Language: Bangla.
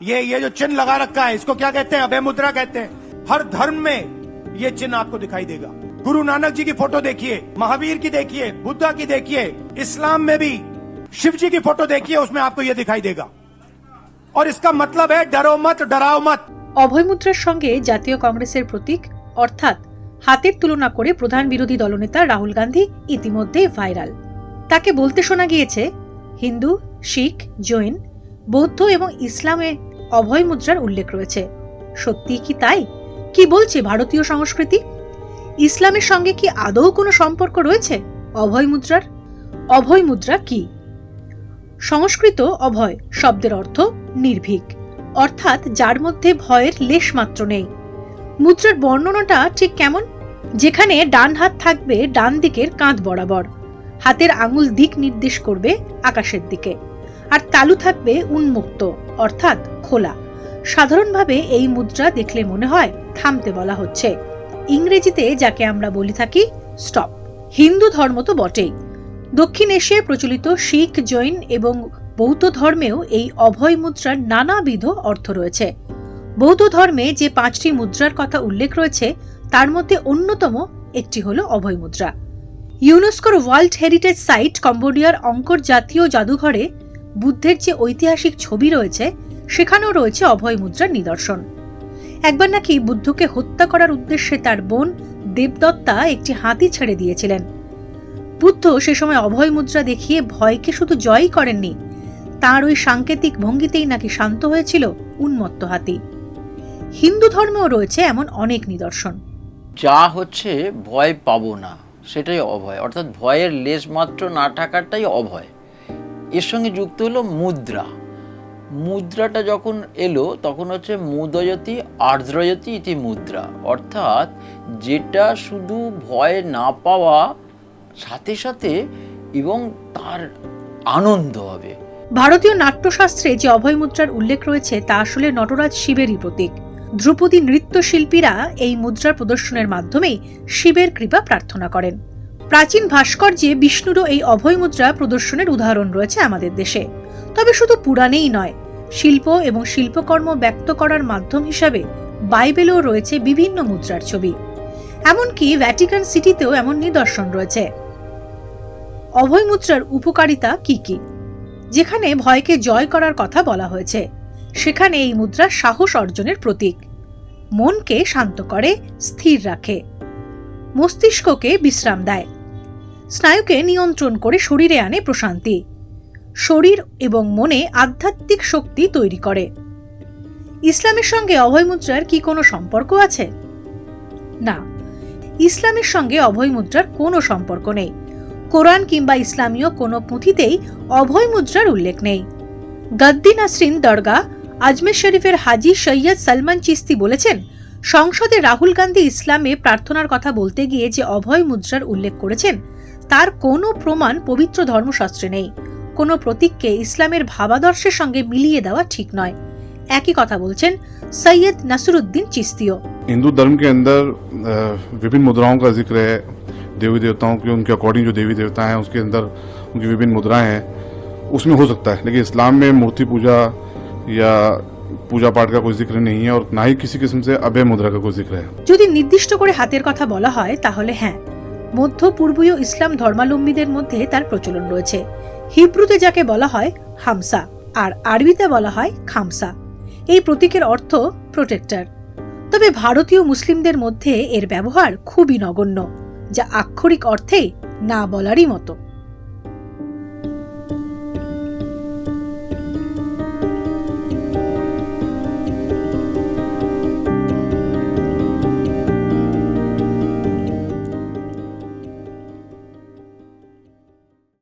ये जो चिन्ह लगा रखा है इसको क्या कहते हैं? अभय मुद्रा कहते हैं। हर धर्म में ये चिन्ह आपको दिखाई देगा। गुरु नानक जी की फोटो देखिए, महावीर की देखिए, बुद्धा की देखिए, इस्लाम में भी शिव जी की फोटो देखिए, उसमें आपको ये दिखाई देगा। और इसका मतलब है डरो मत, डराओ मत। অভয় মুদ্রার সঙ্গে জাতীয় কংগ্রেসের প্রতীক অর্থাৎ হাতের তুলনা করে প্রধান বিরোধী দলনেতা রাহুল গান্ধী ইতিমধ্যেই ভাইরাল। তাকে বলতে শোনা গিয়েছে হিন্দু, শিখ, জৈন, বৌদ্ধ এবং ইসলামে অভয় মুদ্রার উল্লেখ রয়েছে। সত্যি কি তাই? কি বলছে ভারতীয় সংস্কৃতি? ইসলামের সঙ্গে কি আদৌ কোনো সম্পর্ক রয়েছে অভয় মুদ্রার? অভয় মুদ্রা কি? সংস্কৃত অভয় শব্দের অর্থ নির্ভীক, অর্থাৎ যার মধ্যে ভয়ের লেশ মাত্র নেই। মুদ্রার বর্ণনাটা ঠিক কেমন? যেখানে ডান হাত থাকবে ডান দিকের কাঁধ বরাবর, হাতের আঙুল দিক নির্দেশ করবে আকাশের দিকে, আর তালু থাকবে উন্মুক্ত অর্থাৎ খোলা। সাধারণভাবে এই মুদ্রা দেখলে মনে হয় থামতে বলা হচ্ছে, ইংরেজিতে যাকে আমরা বলে থাকি স্টপ। হিন্দু ধর্ম তো বটেই, দক্ষিণ এশিয়ায় প্রচলিত শিখ, জৈন এবং বৌদ্ধ ধর্মেও এই অভয় মুদ্রার নানাবিধ অর্থ রয়েছে। বৌদ্ধ ধর্মে যে 5টি মুদ্রার কথা উল্লেখ রয়েছে তার মধ্যে অন্যতম একটি হল অভয় মুদ্রা। ইউনেস্কোর ওয়ার্ল্ড হেরিটেজ সাইট কম্বোডিয়ার অঙ্কর জাতীয় জাদুঘরে বুদ্ধের যে ঐতিহাসিক ছবি রয়েছে সেখানেও রয়েছে অভয় মুদ্রার নিদর্শন। একবার নাকি বুদ্ধকে হত্যা করার উদ্দেশ্যে তার বোন দেবদত্তা একটি হাতি ছেড়ে দিয়েছিলেন। বুদ্ধ সে সময় অভয় মুদ্রা দেখিয়ে ভয়কে শুধু জয়ই করেননি, তাঁর ওই সাংকেতিক ভঙ্গিতেই নাকি শান্ত হয়েছিল উন্মত্ত হাতি। হিন্দু ধর্মেও রয়েছে এমন অনেক নিদর্শন। যা হচ্ছে ভয় পাবো না সেটাই অভয়, অর্থাৎ ভয়ের লেশ মাত্র না থাকাটাই অভয়। এর সঙ্গে যুক্ত হলো মুদ্রা। মুদ্রাটা যখন এলো তখন হচ্ছে মুদয়তি আর্দ্রয়তি ইতি মুদ্রা, অর্থাৎ যেটা শুধু ভয় না পাওয়া সাথে সাথে এবং তার আনন্দ হবে। ভারতীয় নাট্যশাস্ত্রে যে অভয় মুদ্রার উল্লেখ রয়েছে তা আসলে নটরাজ শিবেরই প্রতীক। ধ্রুপদী নৃত্যশিল্পীরা এই মুদ্রার প্রদর্শনের মাধ্যমেই শিবের কৃপা প্রার্থনা করেন। প্রাচীন ভাস্কর্যে বিষ্ণুরও এই অভয় মুদ্রা প্রদর্শনের উদাহরণ রয়েছে আমাদের দেশে। তবে শুধু পুরাণেই নয়, শিল্প এবং শিল্পকর্ম ব্যক্ত করার মাধ্যম হিসাবে বাইবেলেও রয়েছে বিভিন্ন মুদ্রার ছবি। এমনকি ভ্যাটিকান সিটিতেও এমন নিদর্শন রয়েছে। অভয় মুদ্রার উপকারিতা কি কি? যেখানে ভয়কে জয় করার কথা বলা হয়েছে সেখানে এই মুদ্রা সাহস অর্জনের প্রতীক। মনকে শান্ত করে, স্থির রাখে, মস্তিষ্ককে বিশ্রাম দেয়, স্নায়ুকে নিয়ন্ত্রণ করে শরীরে আনে প্রশান্তি, শরীর এবং মনে আধ্যাত্মিক শক্তি তৈরি করে। ইসলামের সঙ্গে অভয় মুদ্রার কি কোনো সম্পর্ক আছে? না, ইসলামের সঙ্গে অভয় মুদ্রার কোনো সম্পর্ক নেই। কোরআন কিংবা ইসলামীয় কোনো পুঁথিতেই অভয় মুদ্রার উল্লেখ নেই। গদ্দি নাসরিন দরগা আজমের শরীফের হাজি সৈয়দ সালমান চিস্তি বলেছেন, সংসদে রাহুল গান্ধী ইসলামে প্রার্থনার কথা বলতে গিয়ে যে অভয় মুদ্রার উল্লেখ করেছেন তার কোনো প্রমাণ পবিত্র ধর্মশাস্ত্রে নেই। কোনো প্রতীককে ইসলামের ভাবাদর্শের সঙ্গে মিলিয়ে দেওয়া ঠিক নয়। একই কথা বলছেন সৈয়দ নাসরুদ্দিন চিস্তিও। हिंदू धर्म के अंदर विभिन्न मुद्राओं का जिक्र है। देवी देवताओं के उनके अकॉर्डिंग जो देवी देवता हैं उसके अंदर उनकी विभिन्न मुद्राएं हैं, उसमें हो सकता है। लेकिन इस्लाम में मूर्ति पूजा या पूजा पाठ का कोई जिक्र नहीं है और ना ही किसी किस्म से अभय मुद्रा का कोई जिक्र है। যদি নির্দিষ্ট করে হাতের কথা বলা হয় তাহলে হ্যাঁ, মধ্য পূর্বীয় ইসলাম ধর্মাবলম্বীদের মধ্যে তার প্রচলন রয়েছে। হিব্রুতে যাকে বলা হয় হামসা আর আরবিতে বলা হয় খামসা। এই প্রতীকের অর্থ প্রোটেক্টর। তবে ভারতীয় মুসলিমদের মধ্যে এর ব্যবহার খুবই নগণ্য, যা আক্ষরিক অর্থে না বলারই মতো।